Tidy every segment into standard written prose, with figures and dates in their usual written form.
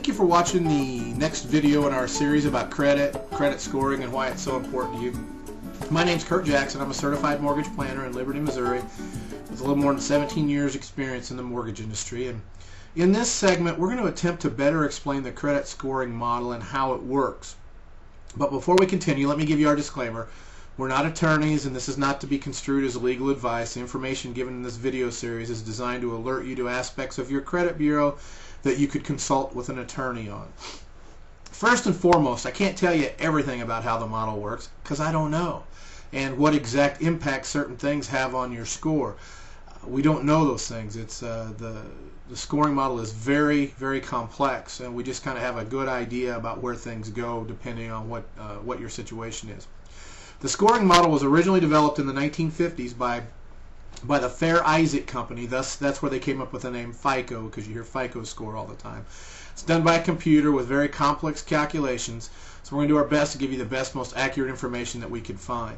you for watching the next video in our series about credit scoring, and why it's so important to you. My name's Kurt Jackson. I'm a certified mortgage planner in Liberty, Missouri, with a little more than 17 years experience in the mortgage industry. And in this segment, we're going to attempt to better explain the credit scoring model and how it works. But before we continue, let me give you our disclaimer. We're not attorneys, and this is not to be construed as legal advice. The information given in this video series is designed to alert you to aspects of your credit bureau that you could consult with an attorney on. First and foremost, I can't tell you everything about how the model works because I don't know, and what exact impact certain things have on your score. We don't know those things. It's the scoring model is very, very complex, and we just kind of have a good idea about where things go depending on what your situation is. The scoring model was originally developed in the 1950s by the Fair Isaac Company. That's where they came up with the name FICO, because you hear FICO score all the time. It's done by a computer with very complex calculations, so we're going to do our best to give you the best, most accurate information that we could find.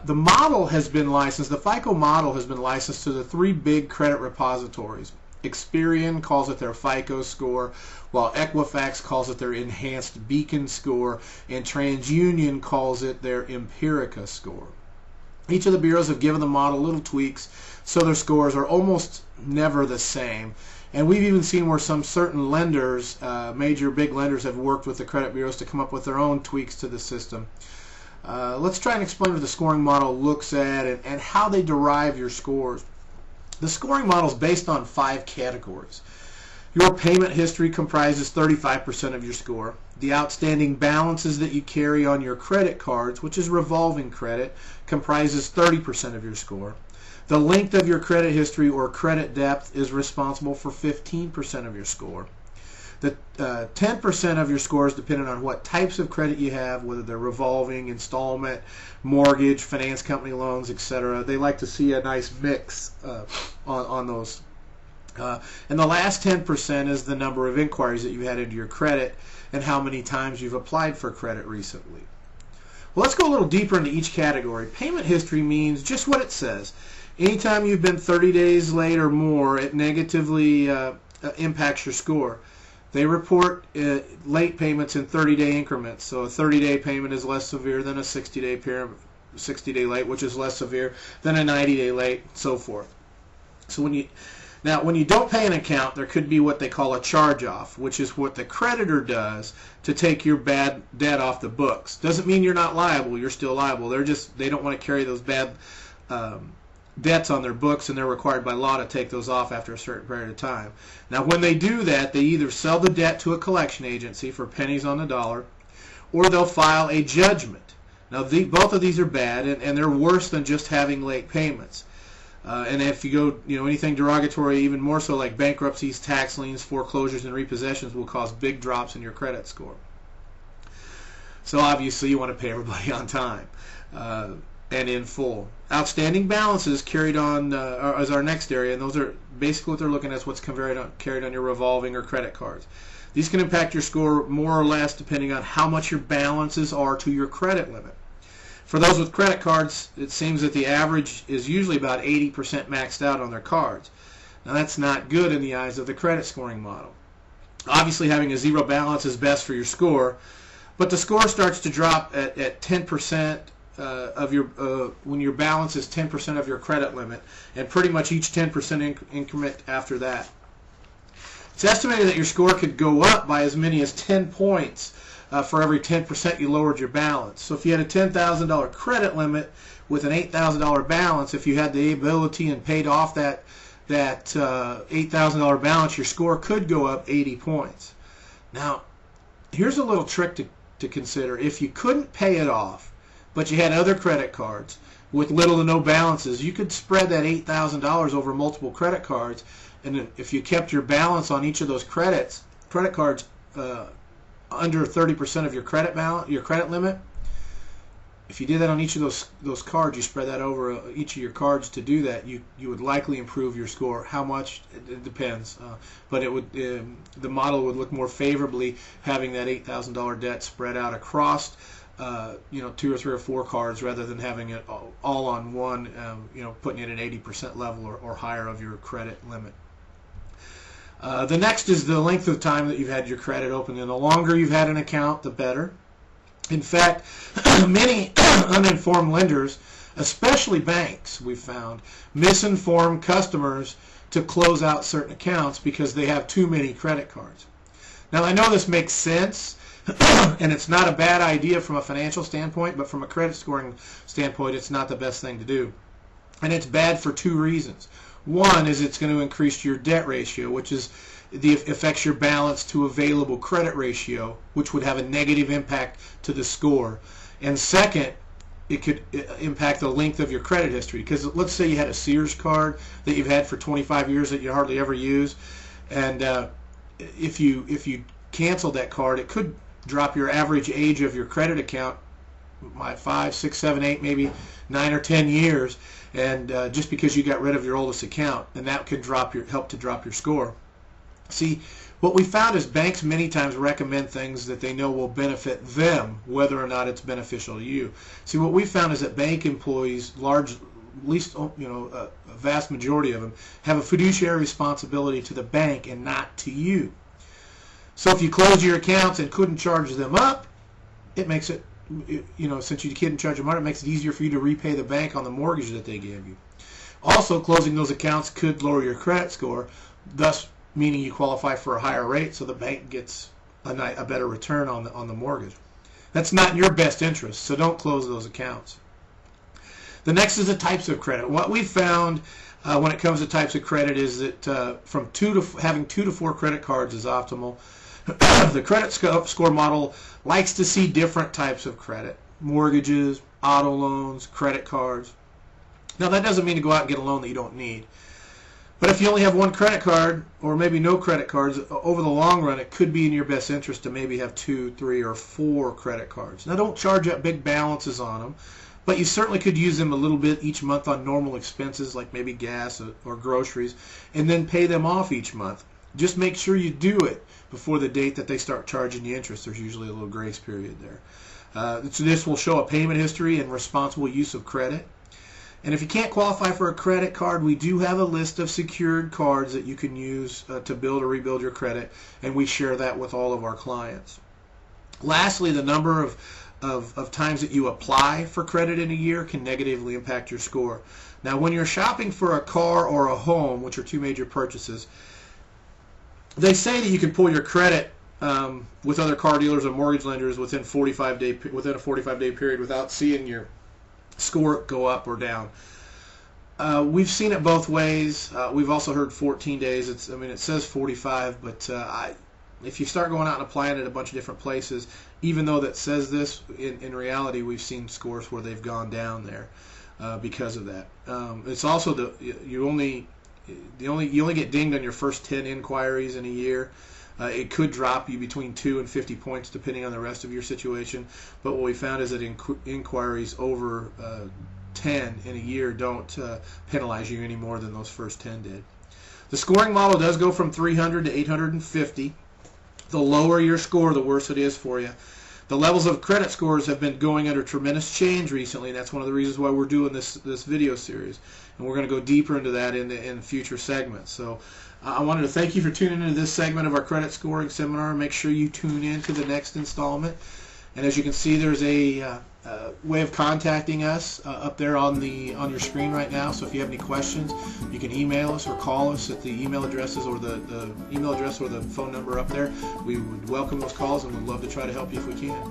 The model has been licensed, the FICO model has been licensed to the three big credit repositories. Experian calls it their FICO score, while Equifax calls it their Enhanced Beacon score, and TransUnion calls it their Empirica score. Each of the bureaus have given the model little tweaks, so their scores are almost never the same. And we've even seen where some certain lenders, major big lenders, have worked with the credit bureaus to come up with their own tweaks to the system. Let's try and explain what the scoring model looks at and how they derive your scores. The scoring model is based on 5 categories. Your payment history comprises 35% of your score. The outstanding balances that you carry on your credit cards, which is revolving credit, comprises 30% of your score. The length of your credit history or credit depth is responsible for 15% of your score. The 10% of your score is dependent on what types of credit you have, whether they're revolving, installment, mortgage, finance company loans, etc. They like to see a nice mix on those. And the last 10% is the number of inquiries that you had into your credit and how many times you've applied for credit recently. Well, let's go a little deeper into each category. Payment history means just what it says. Anytime you've been 30 days late or more, it negatively impacts your score. They report late payments in 30-day increments. So a 30-day payment is less severe than a 60-day late, which is less severe than a 90-day late, so forth. So when you don't pay an account, there could be what they call a charge-off, which is what the creditor does to take your bad debt off the books. Doesn't mean you're not liable. You're still liable. They don't want to carry those bad debts on their books, and they're required by law to take those off after a certain period of time. Now, when they do that, they either sell the debt to a collection agency for pennies on the dollar, or they'll file a judgment. Now, both of these are bad, and they're worse than just having late payments. And if you go, anything derogatory, even more so, like bankruptcies, tax liens, foreclosures, and repossessions, will cause big drops in your credit score. So obviously, you want to pay everybody on time and in full. Outstanding balances carried on as our next area, and those are basically what they're looking at, is what's carried on your revolving or credit cards. These can impact your score more or less depending on how much your balances are to your credit limit. For those with credit cards, it seems that the average is usually about 80% maxed out on their cards. Now, that's not good in the eyes of the credit scoring model. Obviously, having a zero balance is best for your score, but the score starts to drop at 10% of your when your balance is 10% of your credit limit, and pretty much each 10% increment after that. It's estimated that your score could go up by as many as 10 points for every 10% you lowered your balance. So if you had a $10,000 credit limit with an $8,000 balance, if you had the ability and paid off that $8,000 balance, your score could go up 80 points. Now, here's a little trick to consider. If you couldn't pay it off, but you had other credit cards with little to no balances, you could spread that $8,000 over multiple credit cards, and if you kept your balance on each of those credit cards under 30% of your credit limit, if you did that on each of those cards, you spread that over each of your cards to do that, you would likely improve your score. How much? It depends, but it would the model would look more favorably having that $8,000 debt spread out across 2 or 3 or 4 cards rather than having it all on one, putting it at 80% level or higher of your credit limit. The next is the length of time that you've had your credit open, and the longer you've had an account, the better. In fact, many uninformed lenders, especially banks, we've found, misinform customers to close out certain accounts because they have too many credit cards. Now, I know this makes sense, and it's not a bad idea from a financial standpoint, but from a credit scoring standpoint, it's not the best thing to do. And it's bad for two reasons. One is it's going to increase your debt ratio, which affects your balance to available credit ratio, which would have a negative impact to the score. And second, it could impact the length of your credit history. Because let's say you had a Sears card that you've had for 25 years that you hardly ever use, and if you cancel that card, it could drop your average age of your credit account by 5, 6, 7, 8, maybe 9 or 10 years, and just because you got rid of your oldest account, and that could help to drop your score. See, what we found is banks many times recommend things that they know will benefit them, whether or not it's beneficial to you. See, what we found is that bank employees, at least a vast majority of them, have a fiduciary responsibility to the bank and not to you. So if you close your accounts and couldn't charge them up, it makes it, since you couldn't charge them up, it makes it easier for you to repay the bank on the mortgage that they gave you. Also, closing those accounts could lower your credit score, thus meaning you qualify for a higher rate, so the bank gets a better return on the mortgage. That's not in your best interest, so don't close those accounts. The next is the types of credit. What we found when it comes to types of credit is that having 2 to 4 credit cards is optimal. The credit score model likes to see different types of credit: mortgages, auto loans, credit cards. Now, that doesn't mean to go out and get a loan that you don't need. But if you only have 1 credit card, or maybe no credit cards, over the long run, it could be in your best interest to maybe have 2, 3, or 4 credit cards. Now, don't charge up big balances on them, but you certainly could use them a little bit each month on normal expenses like maybe gas or groceries, and then pay them off each month. Just make sure you do it before the date that they start charging you interest. There's usually a little grace period there. So this will show a payment history and responsible use of credit. And if you can't qualify for a credit card, we do have a list of secured cards that you can use to build or rebuild your credit, and we share that with all of our clients. Lastly, the number of times that you apply for credit in a year can negatively impact your score. Now, when you're shopping for a car or a home, which are 2 major purchases, they say that you can pull your credit with other car dealers or mortgage lenders within a 45-day period without seeing your score go up or down. We've seen it both ways. We've also heard 14 days. It says 45, but if you start going out and applying it at a bunch of different places, even though that says this, in reality, we've seen scores where they've gone down there because of that. It's also you only get dinged on your first 10 inquiries in a year. It could drop you between 2 and 50 points depending on the rest of your situation. But what we found is that inquiries over 10 in a year don't penalize you any more than those first 10 did. The scoring model does go from 300 to 850. The lower your score, the worse it is for you. The levels of credit scores have been going under tremendous change recently, and that's one of the reasons why we're doing this video series. And we're going to go deeper into that in future segments. So I wanted to thank you for tuning into this segment of our credit scoring seminar. Make sure you tune in to the next installment. And as you can see, there's a way of contacting us up there on your screen right now. So if you have any questions, you can email us or call us at the email addresses or the email address or the phone number up there. We would welcome those calls and would love to try to help you if we can.